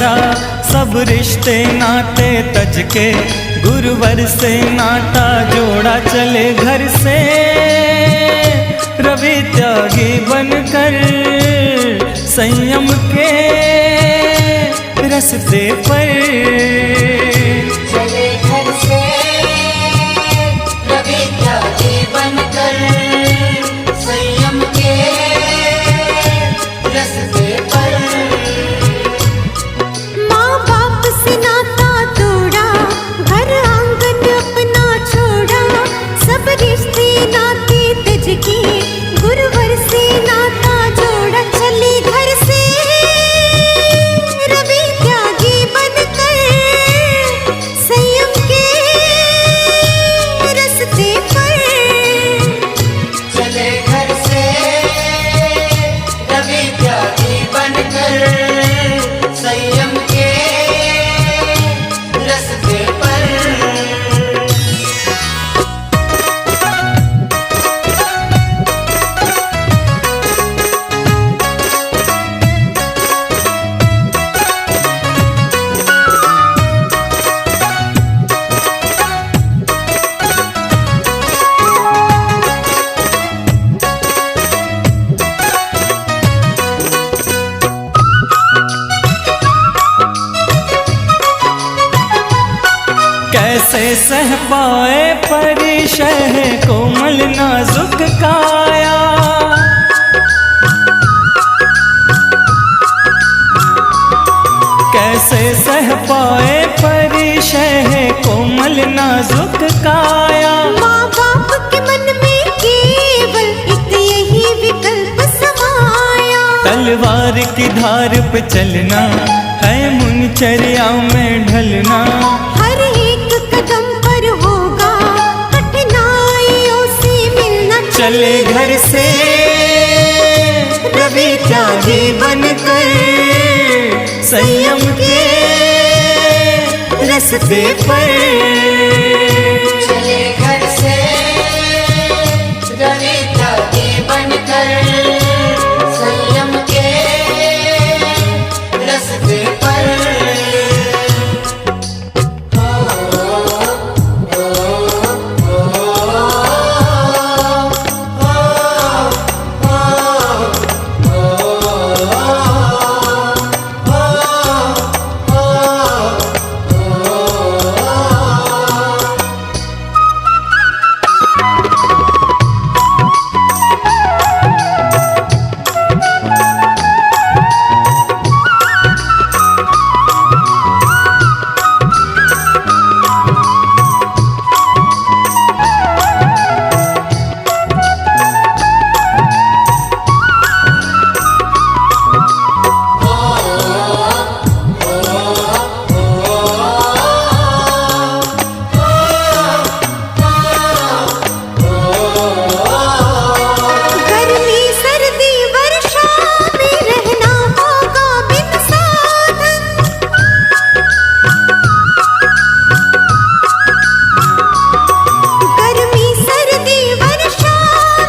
जोड़ा, सब रिश्ते नाते तज के गुरुवर से नाता जोड़ा। चले घर से रवि त्यागी बनकर संयम के रास्ते पर। चले घर से रवि त्यागी बनकर संयम के रास्ते पर। माँ बाप से नाता तोड़ा, घर आंगन अपना छोड़ा, सब रिश्ते नाते तज के गुरुवर से नाता जोड़ा। चले घर से रवि त्यागी बनकर संयम के रास्ते पर। चले घर से रवि त्यागी बनकर संयम के रास्ते पर। कैसे सह पाए परिशह कोमल नाजुक काया, कैसे सह पाए परिशह कोमल नाजुक काया। माँ बाप के मन में केवल एक यही विकल्प समाया, तलवार की धार पे चलना है मुनचर्या में ढलना। हर एक कदम पर होगा कठिनाइयों से मिलना। चले घर से रवि त्यागी बनकर संयम के रास्ते पर। चले घर से रवि त्यागी बनकर संयम के रास्ते पर। गर्मी सर्दी वर्षा में रहना होगा बिन साधन, गर्मी सर्दी वर्षा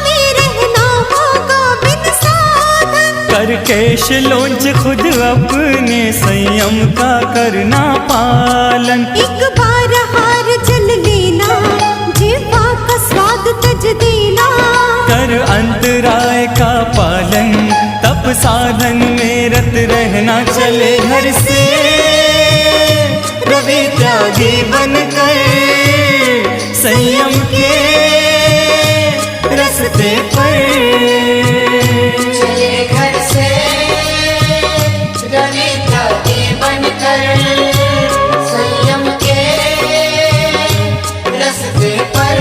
में रहना होगा बिन साधन। करके शिलोंच खुद अपने संयम का करना पालन। एक बार हार जल लेना, जीवा का स्वाद तज देना। कर अंतराय का पालन, तप साधन में रत रहना। चले घर से रवि त्यागी बनकर संयम के रास्ते पर। चले घर से रवि त्यागी बनकर संयम के रास्ते पर।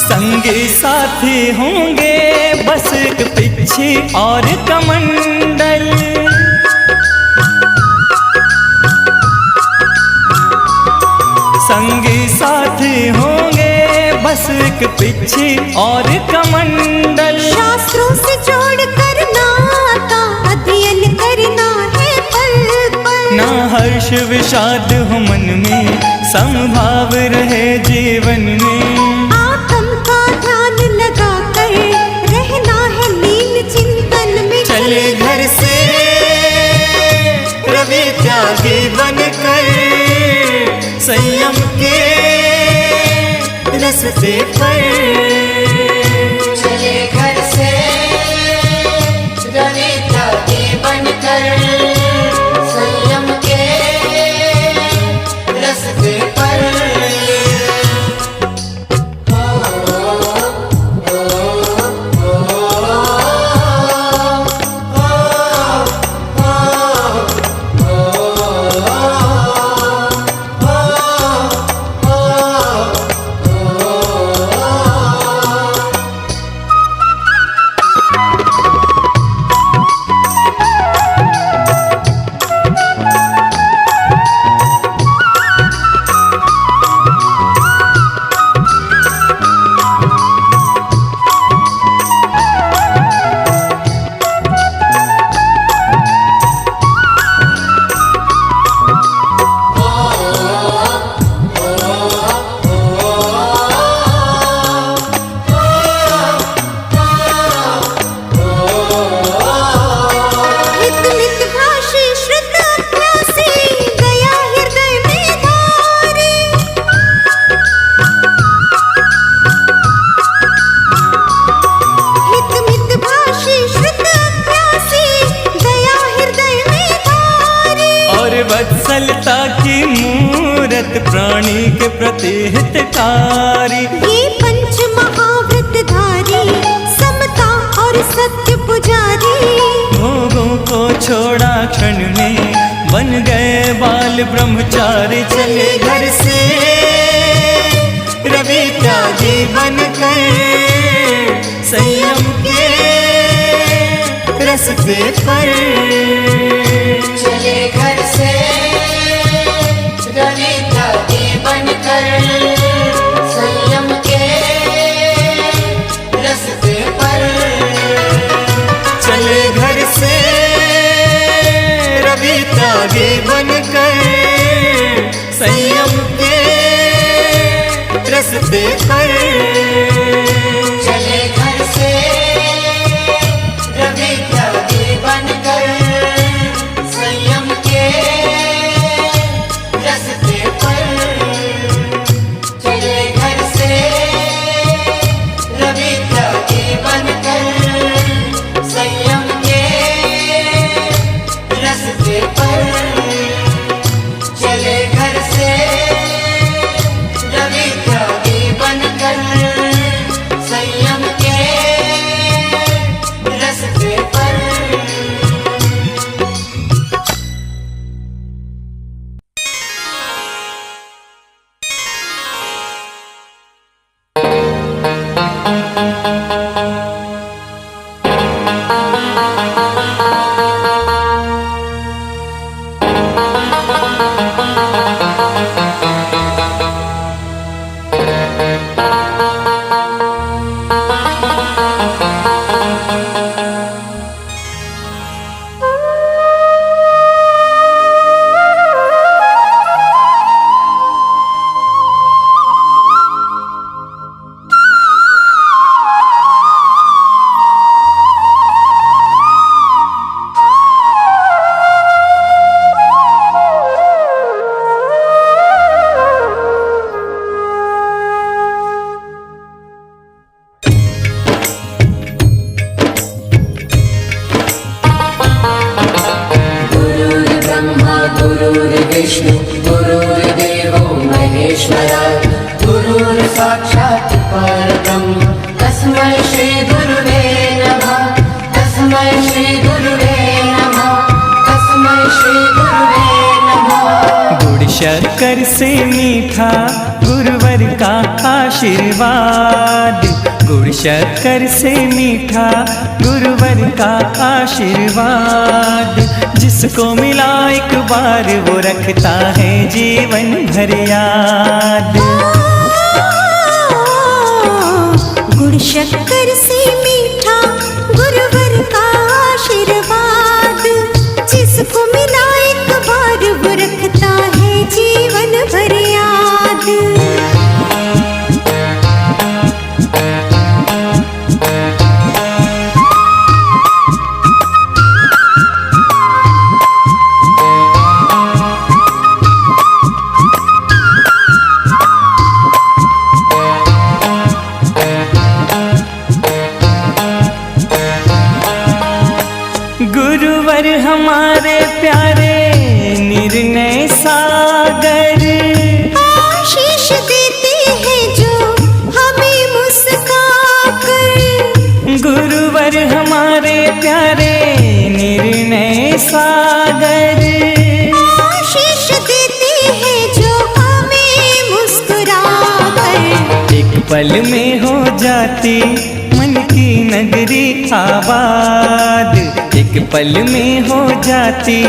संगी साथी होंगे बस एक पिच्छी और कमंडल। साथी होंगे, बस एक पिच्छी और कमंडल। शास्त्रों से जोड़ कर नाता अध्ययन करना है पल पल। ना हर्ष विषाद हो मन में, समभाव रहे जीवन में। आत्म का ध्यान लगा कर रहना है लीन चिंतन में। चले घर से रवि त्यागी बनकर, संयम के रस्ते पर। चले घर से रवि त्यागी बनकर, संयम के रस्ते पर। वत्सलता की मूरत, प्राणी के प्रति हितकारी। ये पंच महाव्रतधारी, समता और सत्य पुजारी। भोगों को छोड़ा क्षण में, बन गए बाल ब्रह्मचारी। चले घर से रवि त्यागी बनकर, संयम के रस्ते पर। चले घर से रवि त्यागी बनकर, संयम के रस्ते पर। चले घर से रवि त्यागी बनकर, संयम के रस्ते पर। चले घर से रवि त्यागी बनकर, संयम के रस्ते पर। चले घर से रवि त्यागी बनकर, संयम के रस्ते पर। चले घर से रवि त्यागी बनकर, संयम के रस्ते पर। गुरुर्विष्णु गुरुर्देवो महेश्वरा, गुरुर्साक्षात् परब्रह्म तस्मै श्री गुरुवे नमः। तस्मै श्री गुरुवे नमः। तस्मै श्री गुरुवे नमः। गुड़ शक्कर से मीठा गुरुवर का आशीर्वाद, गुड़ शक्कर से मीठा गुरुवर का आशीर्वाद। जिसको मिला एक बार वो रखता है जीवन भर याद। गुड़ शक्कर से मीठा गुरुवर का आशीर्वाद, जिसको मिला एक बार वो रखता है जीवन भर याद। गुरुवर हमारे प्यारे निर्णय सागर, आशीष देते हैं जो हमें मुस्काकर। गुरुवर हमारे प्यारे निर्णय सागर, आशीष देते हैं जो हमें मुस्कुराकर। एक पल में हो जाती मन की नगरी आबाद, एक पल में हो जाती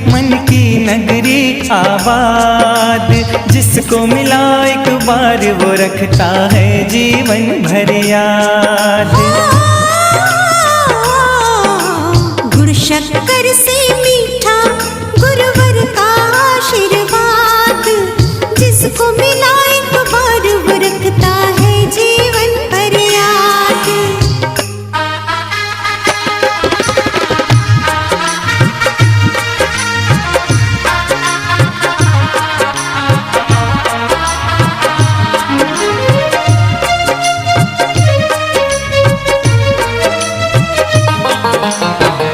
मन की नगरी आबाद। जिसको मिला एक बार वो रखता है जीवन भर याद। गुड़ शक्कर से मीठा गुरुवर का आशीर्वाद, जिसको मिला एक बार वो रखता है जीवन भर याद।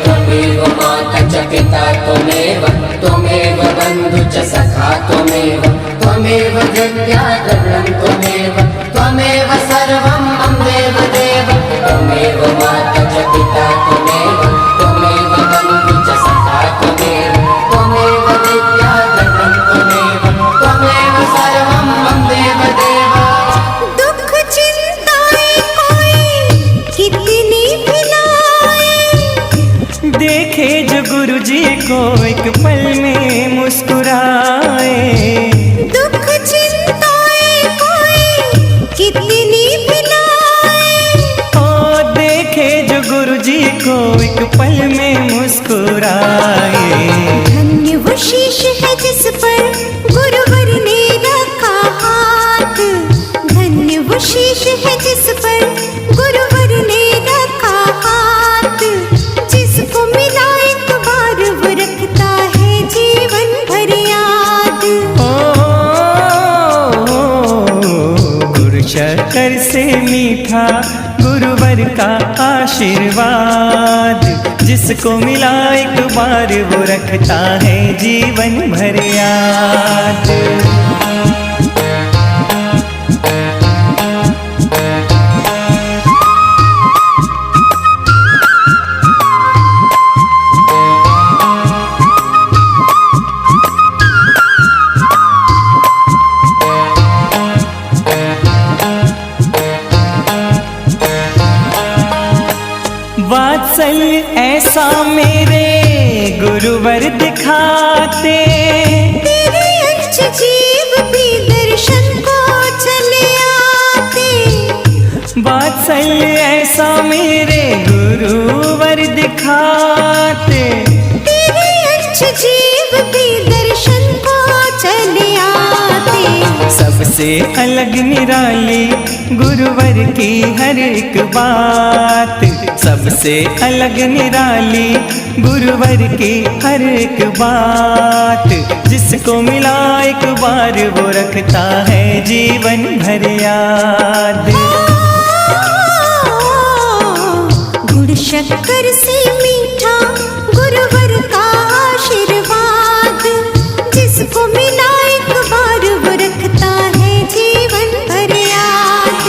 त्वमेव माता च पिता त्वमेव, त्वमेव बन्धु च सखा त्वमेव, त्वमेव विद्या द्रविणं त्वमेव, त्वमेव सर्वं मम देव देव। त्वमेव माता च पिता त्वमेव, त्वमेव बन्धु च सखा त्वमेव, त्वमेव विद्या द्रविणं त्वमेव, त्वमेव सर्वं मम देव देव। दुख चिंताएं कोई कितनी भी लाए, देखे जो गुरु जी को एक पल में मुस्कुराए। दुख चिंताएं कोई कितनी भी लाए, ओ देखे जो गुरु जी को एक पल में मुस्कुराए। धन्य वो शीश है जिस पर गुरुवर ने रखा हाथ, धन्य वो शीश है जिस पर गुरुवर ने रखा हाथ। जिसको मिला एक बार वो रखता है जीवन भर याद। गुरु शक्कर से मीठा गुरुवर का आशीर्वाद, जिसको मिला एक बार वो रखता है जीवन भर याद। वात्सल्य ऐसा मेरे गुरुवर दिखाते, तेरे अंश जीव भी दर्शन को चले आते। वात्सल्य ऐसा मेरे गुरुवर दिखाते, तेरे अंश जीव भी दर्शन को चले आते। सबसे अलग निराली गुरुवर की हर एक बात, सबसे अलग निराली गुरुवर की हर एक बात। जिसको मिला एक बार वो रखता है जीवन भर याद। गुड़ शक्कर से मीठा गुरुवर का आशीर्वाद, जिसको मिला एक बार वो रखता है जीवन भर याद।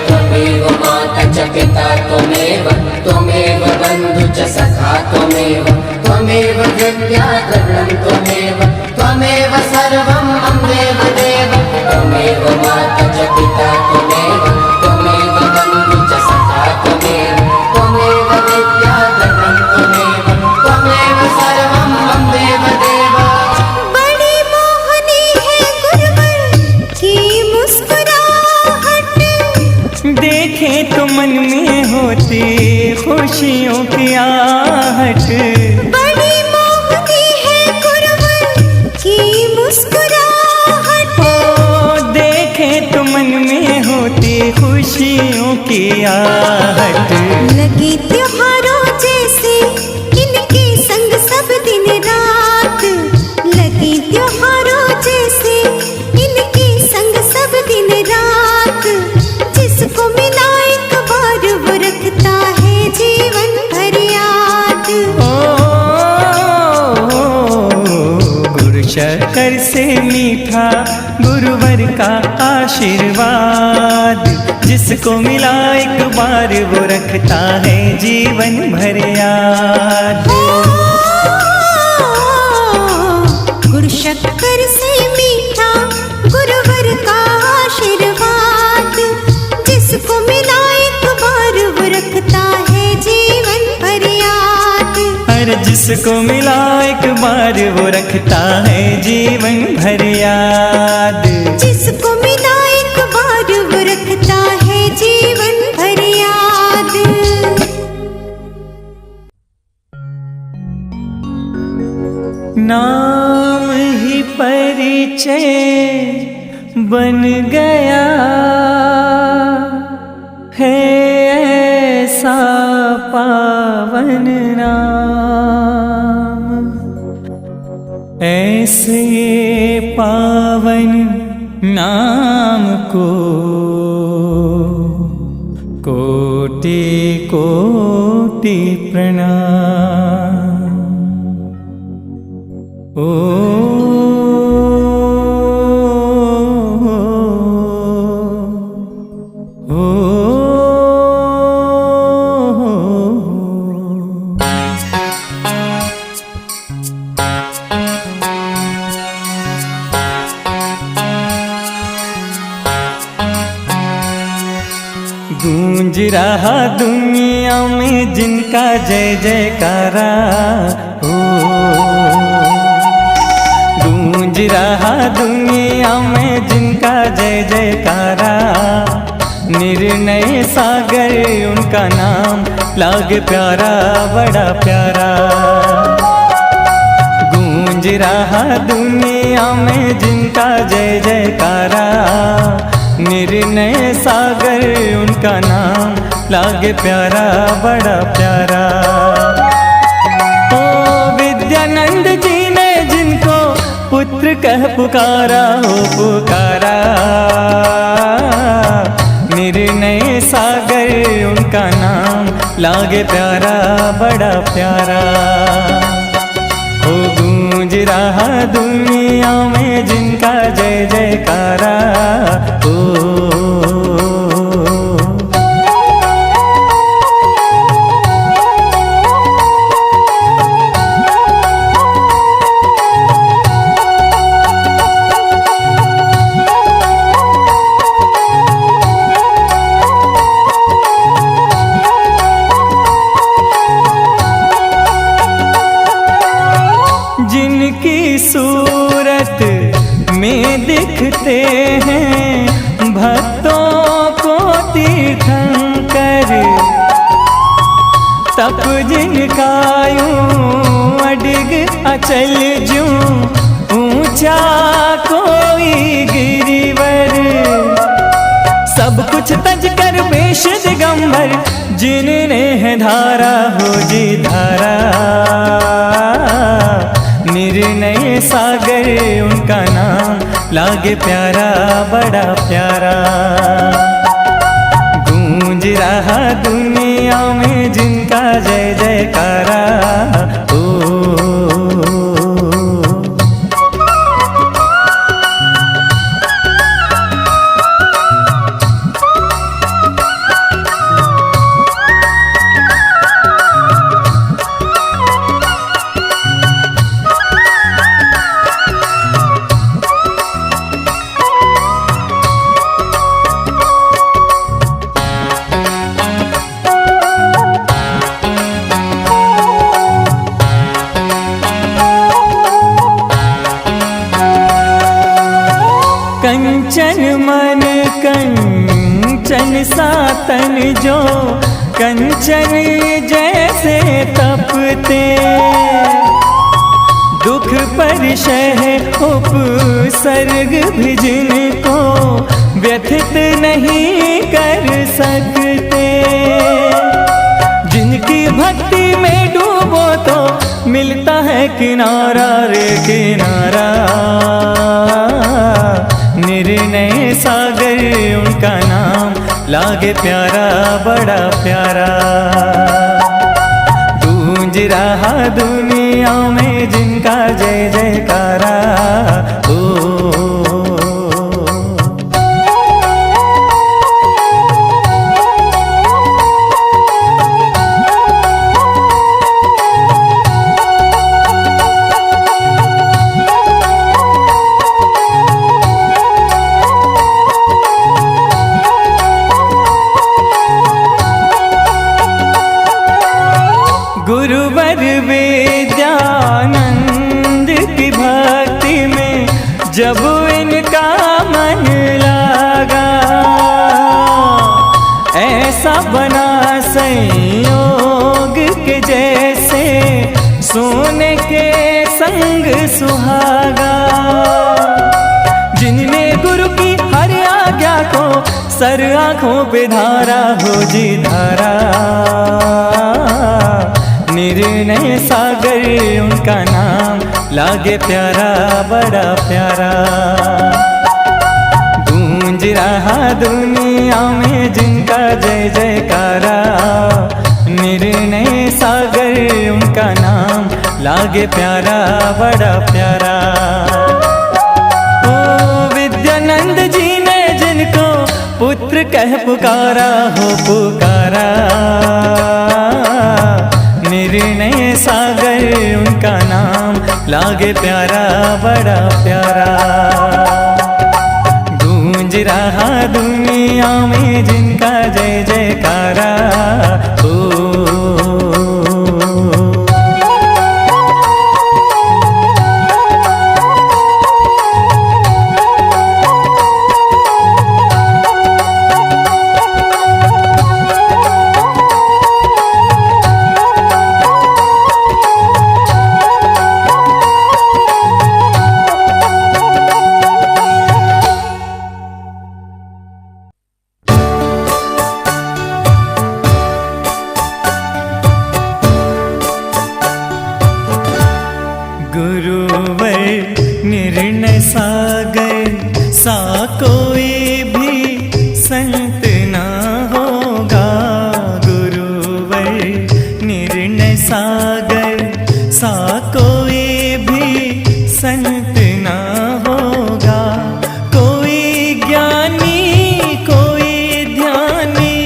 त्वमेव माता च पिता त्वमेव, त्वमेव बन्धु च सखा त्वमेव, त्वमेव विद्या द्रविणं त्वमेव, त्वमेव सर्वं मम देव देव। त्वमेव माता च शक्कर से मीठा गुरुवर का आशीर्वाद, जिसको मिला एक बार वो रखता है जीवन भर याद। गुरु शक्कर से मीठा गुरुवर का आशीर्वाद, जिसको मिला एक बार वो रखता है जीवन भर याद। अरे जिसको मिला एक बार वो रखता है जीवन भर याद। जिसको मिला एक बार वो रखता है जीवन भर याद। नाम ही परिचय बन गया है, ऐसा पावन नाम, ऐसे पावन नाम को कोटि कोटि प्रणाम। गूंज रहा दुनिया में जिनका जय जयकारा, गूंज रहा दुनिया में जिनका जय जयकारा। निर्णय सागर उनका नाम लागे प्यारा, बड़ा प्यारा। गूंज रहा दुनिया में जिनका जय जयकारा, निर्णय सागर उनका नाम लागे प्यारा, बड़ा प्यारा। ओ विद्यानंद जी ने जिनको पुत्र कह पुकारा, हो पुकारा। निर्णय सागर उनका नाम लागे प्यारा, बड़ा प्यारा। हो गूंज रहा दुनिया में जिनका जय जयकारा। जिनकी सूरत में दिखते हैं भक्तों को तीर्थंकर, तप जिनका यूं अडिग अचल जूं ऊंचा कोई गिरिवर। सब कुछ तज कर वेश दिगंबर, जिनने है धारा हो जी धारा। निर्णय सागर उनका नाम लागे प्यारा, बड़ा प्यारा। गूंज रहा दुनिया में जिनका जय जयकारा। कंचन मन कंचन सातन जो कंचन जैसे तपते, दुख परिशह उपसर्ग भी जिनको व्यथित नहीं कर सकते। जिनकी भक्ति में डूबो तो मिलता है किनारा रे किनारा। निर्णय सागर उनका नाम लागे प्यारा, बड़ा प्यारा। गूंज रहा दुनिया में जिनका जय जयकारा। जब इनका मन लागा, ऐसा बना संयोग के जैसे सोने के संग सुहागा। जिनने गुरु की हर आज्ञा को सर आँखों पे धारा हो जी धारा, निर्णय सागर उनका नाम लागे प्यारा बड़ा प्यारा। गूंज रहा दुनिया में जिनका जय जयकारा, निर्णय सागर उनका नाम लागे प्यारा बड़ा प्यारा। ओ विद्यानंद जी ने जिनको पुत्र कह पुकारा हो पुकारा, निर्णय सागर उनका नाम लागे प्यारा बड़ा प्यारा। गूंज रहा दुनिया में जिनका जय जयकारा। गुरुवर निर्णय सागर सा कोई भी संत ना होगा। गुरुवर निर्णय सागर सा कोई भी संत ना होगा। कोई ज्ञानी कोई ध्यानी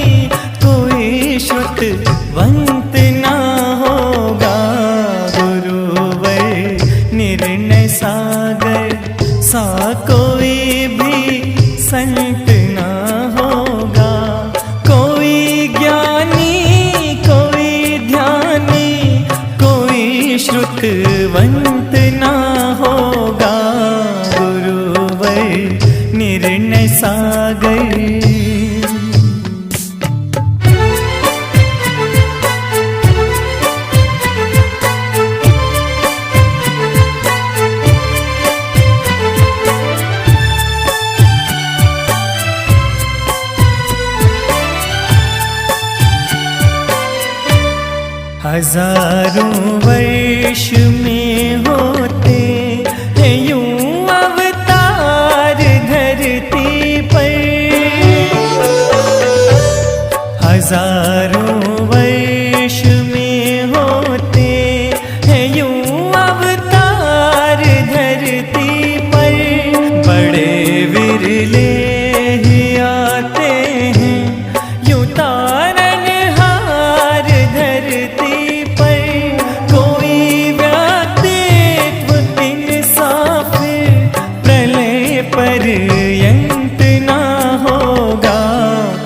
कोई श्रुतवंत ना होगा। निर्णय सागर सा कोई भी संत ना होगा। कोई ज्ञानी कोई ध्यानी कोई श्रुतवंत ना होगा। गुरुवर निर्णय सागर। हजारों वर्ष में होते हैं यूं अवतार धरती पर। हजारों वर्ष में होते हैं यूं अवतार धरती पर। बड़े विरले ही आते हैं यूं तारनहार धरती। पर्यंत ना होगा।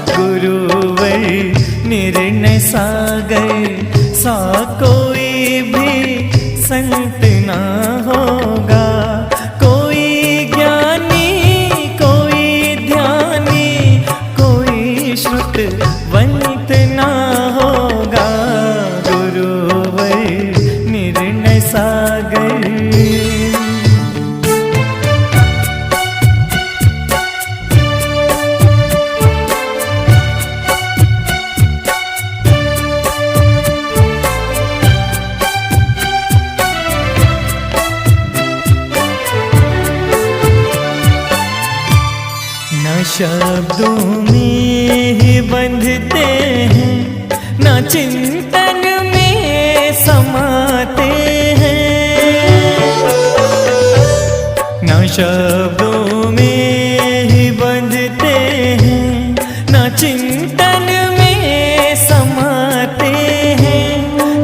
गुरुवर निर्णय सागर सा कोई भी संत ना होगा। कोई ज्ञानी कोई ध्यानी कोई श्रुतवंत ना होगा। गुरुवर निर्णय सागर। शब्दों में ही बंधते हैं ना चिंतन में समाते हैं। ना शब्दों में ही बंधते हैं ना चिंतन में समाते हैं।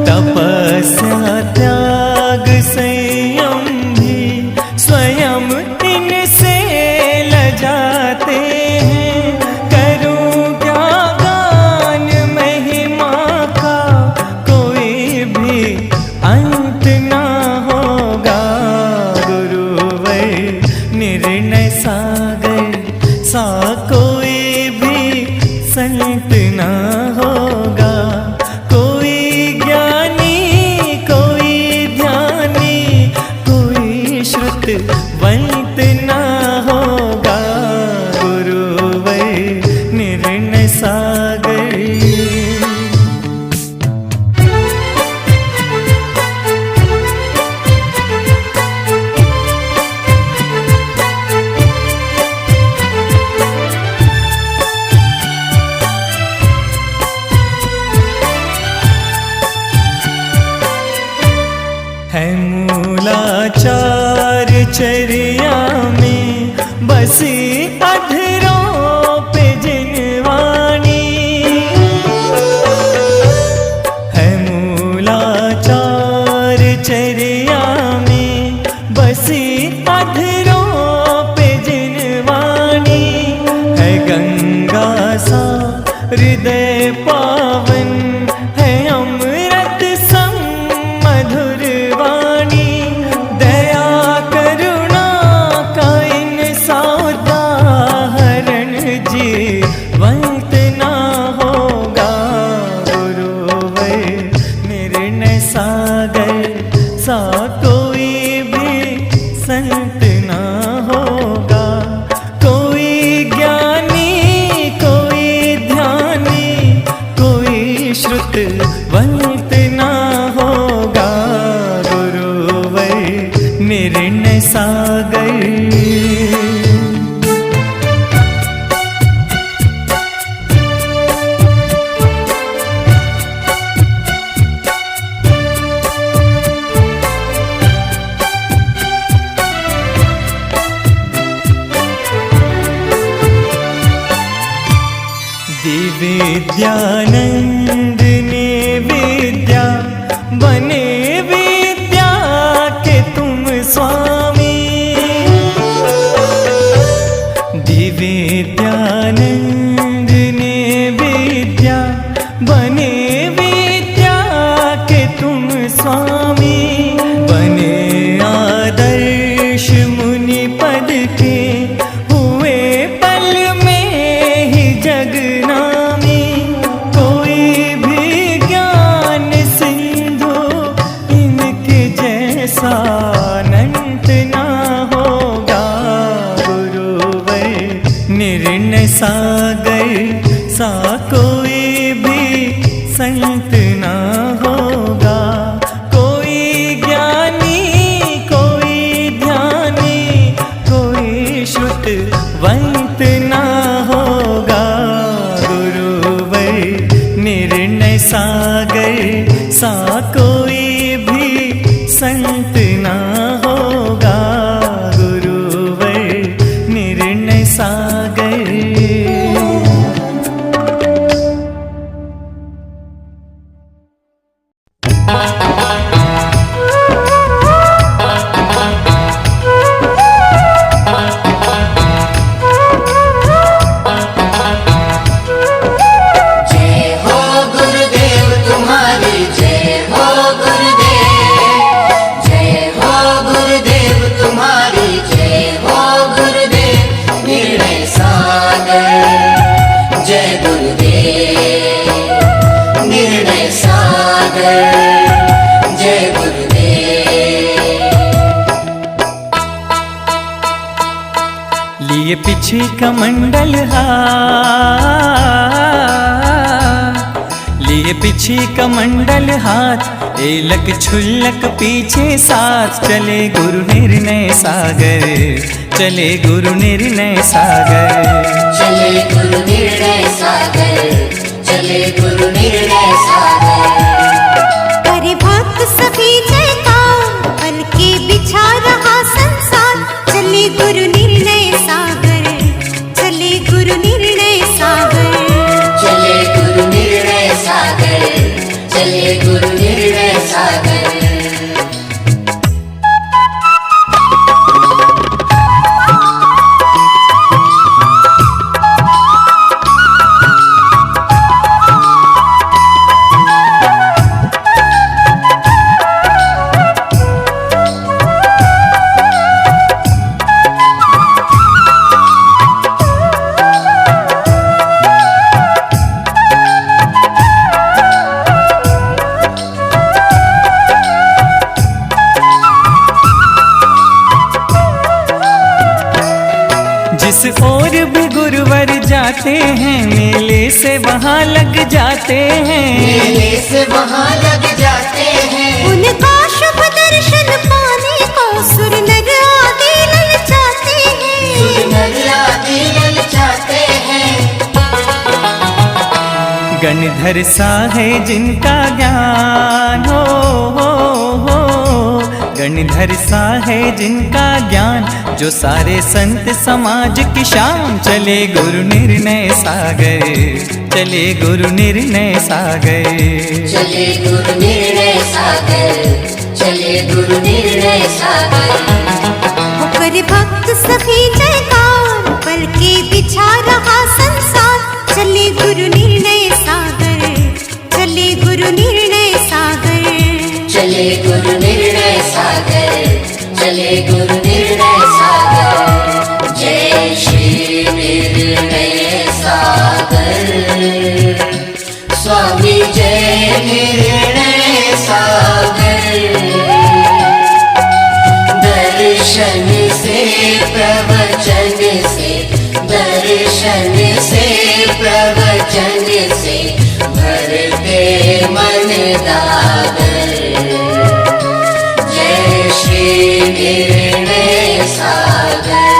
तपस्या त्याग संयम भी स्वयं इनसे लजाते हैं। करूं क्या गान महिमा का कोई भी अंत ना होगा। गुरुवर श्रुतवंत ना होगा गुरुवर निर्णय सागर। है मूलाचार चर्या में बसी अधरों पे जिनवाणी। है मूलाचार चर्या में बसी अधरों पे जिनवाणी। है गंगा सा हृदय पावन है अमृत सम मधुर वाणी। दया करुणा का इनसा उदाहरण जीवंत ना होगा गुरुवर निर्णय सागर। सा कोई भी संत ना होगा, कोई ज्ञानी कोई ध्यानी, कोई श्रुतवंत ना होगा गुरुवर निर्णय सागर। दिव्यानंद ने विद्या बने विद्या के तुम स्वामी। दिव्यानंद ने विद्या बने विद्या के तुम स्वामी। बने आदर्श मुनि पद के हुए पल में ही जगनामी। कोई भी ज्ञान सिंधु इनके जैसा अनंत ना होगा गुरुवर निर्णय सागर। सा कोई भी संत ना होगा, कोई ज्ञानी कोई ध्यानी, कोई श्रुतवंत ना होगा गुरुवर निर्णय सागर। सा कोई भी संत ना होगा गुरुवर निर्णय सागर। जय हो गुरुदेव तुम्हारी, जय हो गुरुदेव। जय हो गुरुदेव तुम्हारी, जय हो गुरुदेव निर्णय सागर। जय गुरुदेव निर्णय सागर। जय गुरुदेव। लिए पीछे कमंडल हाथ, लिए पीछे कमंडल हाथ, एलक छुल्लक पीछे साथ। चले गुरु निर्णय सागर, चले गुरु निर्णय सागर। चले गुरु निर्णय सागर, चले गुरु निर्णय सागर। करे भक्त सभी जयकार, पल के बिछा रहा संसार। चले गुरु निर्णय सागर, चले गुरु निर्णय सागर। चले गुरु निर्णय सागर, चले गुरु निर्णय सागर। उस ओर भी गुरुवर जाते हैं, मेले से वहाँ लग जाते हैं। मेले से वहाँ लग जाते हैं। उनका शुभ दर्शन पाने को सुर नर आदि ललचाते हैं। सुर नर आदि ललचाते हैं। गणधर सा है जिनका ज्ञान हो, गणधर सा है जिनका ज्ञान, जो सारे संत समाज की शान। चले गुरु निर्णय सागर, चले गुरु निर्णय सागर, चले गुरु निर्णय सागर, चले गुरु निर्णय सागर। होकर भक्त सभी जयकार, पल के बिछा रहा संसार। चले गुरु निर्णय सागर, चले गुरु निर्णय सागर, चले गुरु निर्णय सागर, चले गुरु निर्णय सागर। जय श्री निर्णय सागर, स्वामी जय निर्णय सागर। दर्शन से प्रवचन से, दर्शन से प्रवचन से भरते मन दागर। जय श्री निर्णय सागर।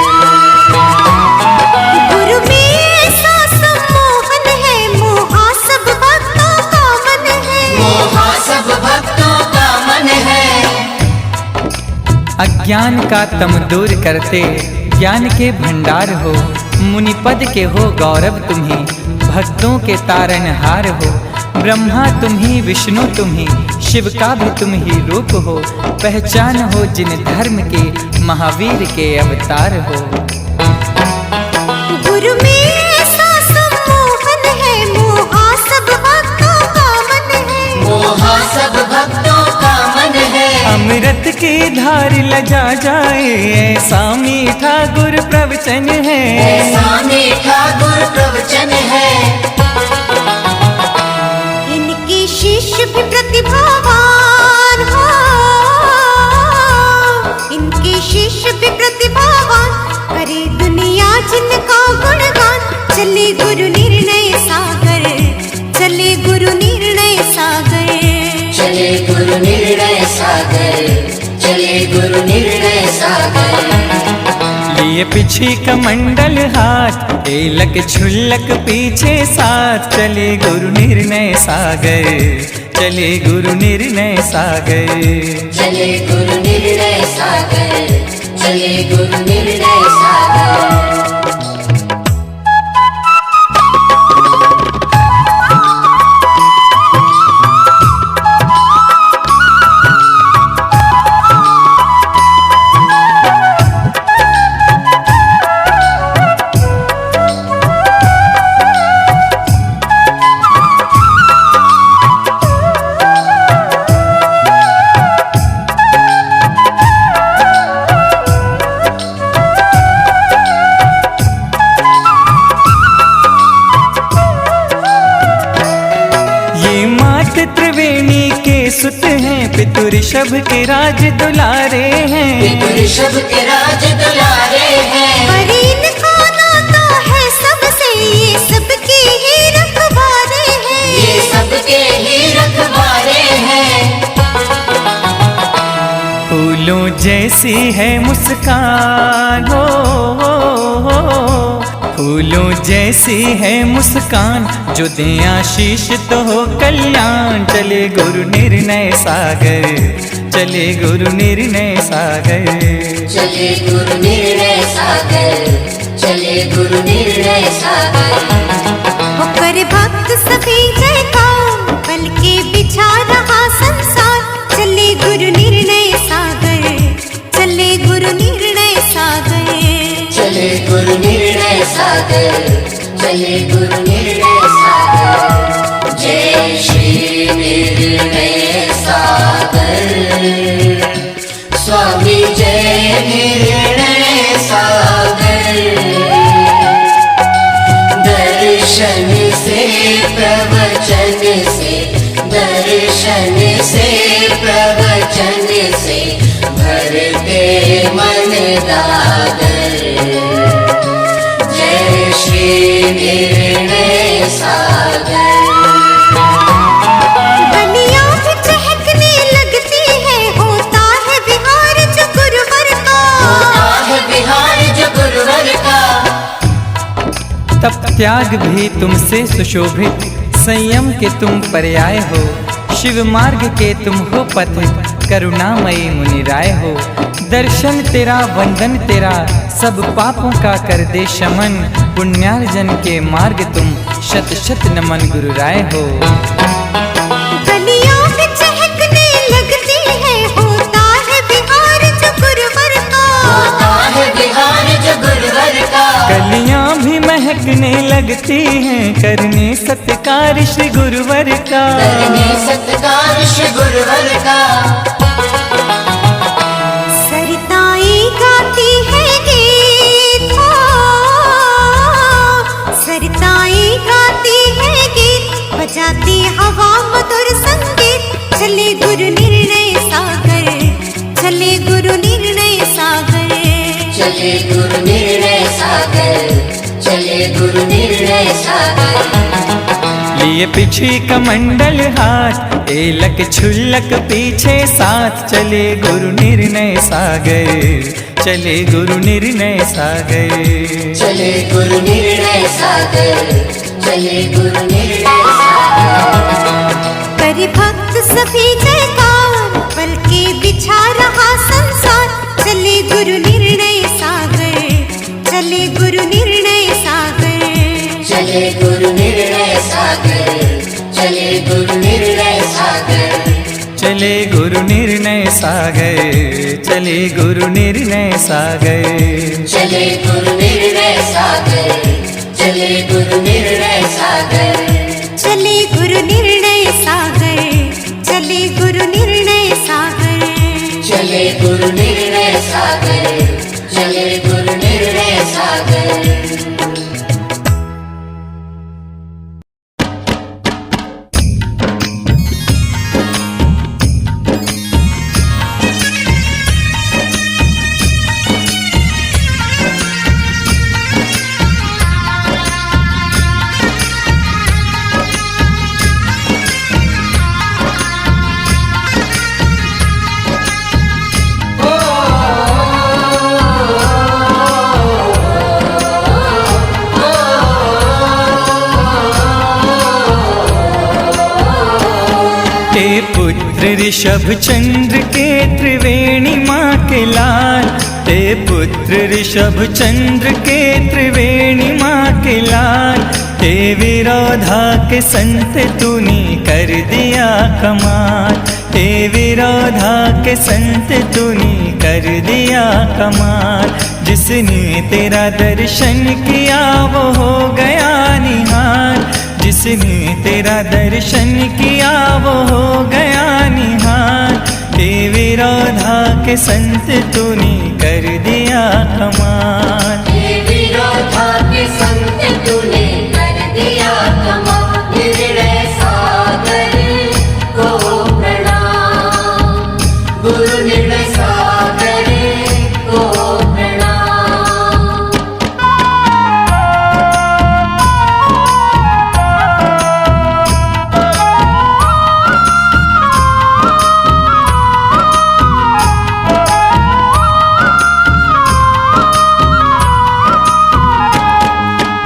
गुरु में ऐसा सम्मोहन है, मोहा सब भक्तों का मन है। मोहा सब भक्तों का मन है। अज्ञान का तम दूर करते ज्ञान के भंडार हो। मुनिपद के हो गौरव तुम्हें, भक्तों के तारनहार हो। ब्रह्मा तुम ही, विष्णु तुम ही, शिव का भी तुम ही रूप हो। पहचान हो जिन धर्म के, महावीर के अवतार हो। गुरु में ऐसा सम्मोहन है, मोहा सब भक्तों का मन है। मोहा सब भक्तों का मन है। अमृत की धार लजा जाए, ऐसा मीठा गुरु प्रवचन है। ऐसा मीठा गुरु प्रवचन है। इनके शिष्य भी प्रतिभावान हो, इनके शिष्य भी प्रतिभावान। करे दुनिया जिनका गुणगान। चले गुरु निर्णय सागर, चले गुरु निर्णय सागर, चले गुरु निर्णय सागर, चले गुरु निर्णय सागर। लिए पीछे कमंडल हाथ, एलक छुल्लक पीछे साथ। चले गुरु निर्णय सागर, चले गुरु निर्णय सागर, चले गुरु निर्णय सागर, चले गुरु निर्णय सागर। सुत हैं, पितु ऋषभ के राज दुलारे हैं। पितु ऋषभ के राज दुलारे हैं। पर इनका नाता है सबसे, ये सबके ही रखवारे हैं। ये सबके ही रखवारे हैं। फूलों जैसी है मुस्कान हो, फूलों जैसी है मुस्कान, जो दे आशीष तो हो कल्याण। चले गुरु निर्णय सागर, चले गुरु निर्णय सागर, चले गुरु निर्णय सागर, चले गुरु निर्णय सागर। होकर भक्त सभी जयकार, पल के बिछा रहा संसार। चले गुरु निर्णय सागर, चले गुरु निर्णय सागर, चले गुरु निर्णय सागर, चले गुरु निर्णय सागर। जय श्री निर्णय सागर, स्वामी जय निर्णय सागर। दर्शन से प्रवचन से, दर्शन से प्रवचन से भरते मन दागर। तप त्याग भी तुमसे सुशोभित, संयम के तुम पर्याय हो, शिव मार्ग के तुम हो पथिक, करुणामयी मुनिराय हो। दर्शन तेरा वंदन तेरा सब पापों का कर दे शमन, पुण्यार्जन के मार्ग तुम शत शत नमन गुरुराय हो। गलियां भी चहकने लगती है, होता है बिहार जो गुरुवर का, होता है बिहार जो गुरुवर का। कलियां भी महकने लगती हैं, करने सत्कार श्री गुरुवर का, करने सत्कार श्री गुरुवर का। सरिताएं गाती है गीत, सरिताएं गाती है गीत, बजाती हवा मधुर संगीत। चले गुरु निर्णय सागर, चले गुरु निर्णय सागर, चले गुरु निर्णय सागर, चले गुरु निर्णय सागर। लिए पीछे कमंडल हाथ, एलक छुल्लक पीछे साथ, चले गुरु निर्णय सागर, चले गुरु निर्णय सागर, चले गुरु निर्णय सागर, चले गुरु निर्णय सागर। करे भक्त सभी जयकार, पल के बिछा रहा संसार। चले गुरु निर्णय सागर, चले गुरु निर्णय सागर, चले गुरु निर्णय सागर, चले गुरु निर्णय सागर। चले गुरु निर्णय सागर, चले गुरु निर्णय सागर, चले गुरु निर्णय सागर, चले गुरु निर्णय सागर। चले गुरु निर्णय सागर, चले गुरु निर्णय सागर, चले गुरु निर्णय सागर, चले गुरु निर्णय सागर। हे पुत्र ऋषभ चंद्र के त्रिवेणी माँ के लाल, हे पुत्र ऋषभ चंद्र के त्रिवेणी माँ के लाल। हे विरोधा के संत तूने कर दिया कमाल, हे विरोधा के संत तूने कर दिया कमाल। जिसने तेरा दर्शन किया वो हो गया निहाल, जिसने तेरा दर्शन किया वो हो गया निहाल। हे विरोधा के संत तूने कर दिया कमाल, हे विरोधा के संत तूने कर दिया कमाल। निर्णय सागर को प्रणाम, गुरु निर्णय सागर को प्रणाम।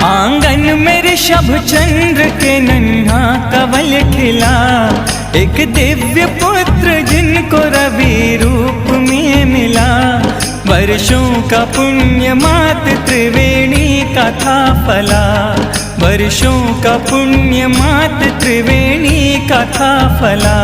आंगन में ऋषभ चंद्र के नन्हा कवल खिला, एक दिव्य पुत्र जिनको रवि रूप में मिला। वर्षों का पुण्य मात त्रिवेणी का था फला, वर्षों का पुण्य मात त्रिवेणी का था फला।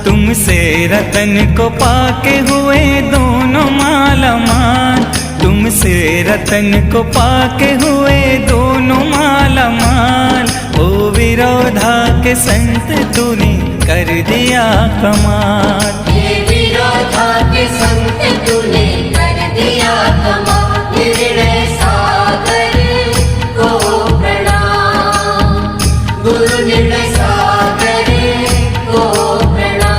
तुमसे रतन को पाके हुए दोनों मालामाल, तुमसे रतन को पाके हुए दोनों मालामाल। ओ विरोधा के संत तूने कर दिया कमाल, हे विरोधा के संत तूने कर दिया कमाल। निर्णय सागर को प्रणाम, गुरु निर्णय सागर को प्रणाम।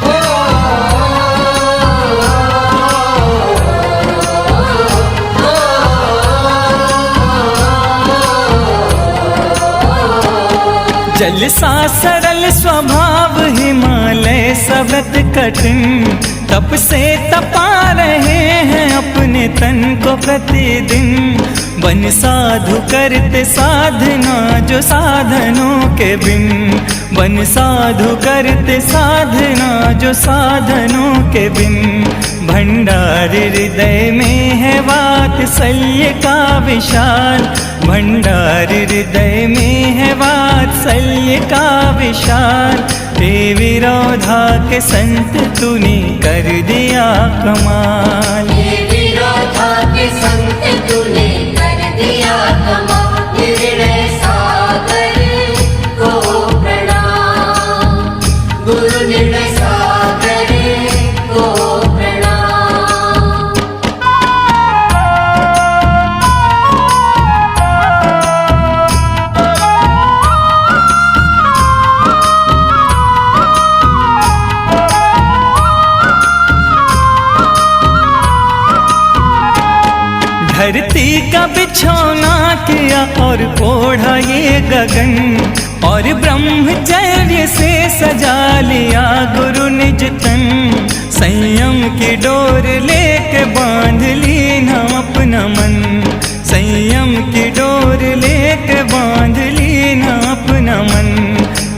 ओ जल सा सरल स्वभाव हिमालय सव्रत कठिन, तप से तपा रहे हैं अपने तन को प्रतिदिन। बन साधु करते साधना जो साधनों के बिन, बन साधु करते साधना जो साधनों के बिन। भंडार हृदय में है वात्सल्य का विशाल, भंडार हृदय में है वात्सल्य का विशाल। हे विरोधा के संत तूने कर दिया कमाल, हे विरोधा के संत तूने कर दिया कमाल। निर्णय सागर को प्रणाम, गुरु निर्णय सागर को प्रणाम। धरती का बिछौना किया और ओढ़ा ये गगन, और ब्रह्मचर्य से सजा लिया गुरु निज तन। संयम की डोर लेके बांध ली ना अपना मन, संयम की डोर लेके बांध ली ना अपना मन।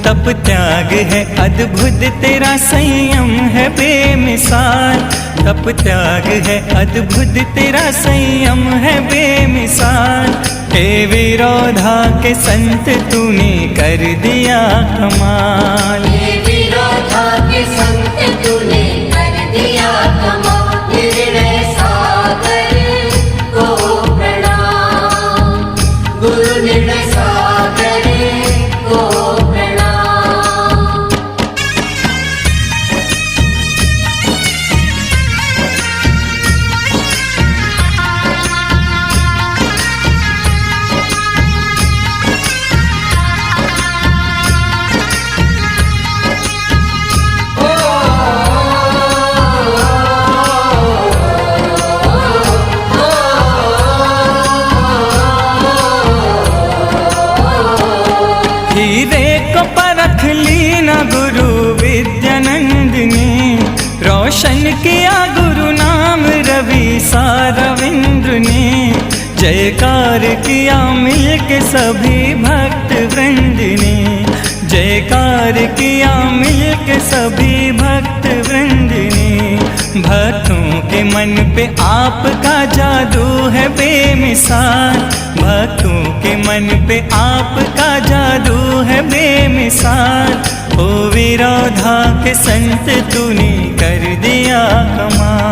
तप त्याग है अद्भुत तेरा संयम है बेमिसाल, तप त्याग है अद्भुत तेरा संयम है बेमिसाल। हे विरोधा के संत तूने कर दिया कमाल, हे विरोधा के संत तूने कर दिया कमाल। निर्णय सागर को प्रणाम, गुरु निर्णय सागर को प्रणाम। हीरे को परख ली ना गुरु विद्यानंद ने, रोशन किया गुरु नाम रवि सारविंद्र ने। जयकार किया मिल के सभी भक्त वृंद ने, जयकार किया मिल के सभी भक्त वृंद ने। भक्तों के मन पे आपका जादू है बेमिसाल, भक्तों के मन पे आपका जादू है बेमिसाल। ओ विरोधा के संत तूने कर दिया कमाल,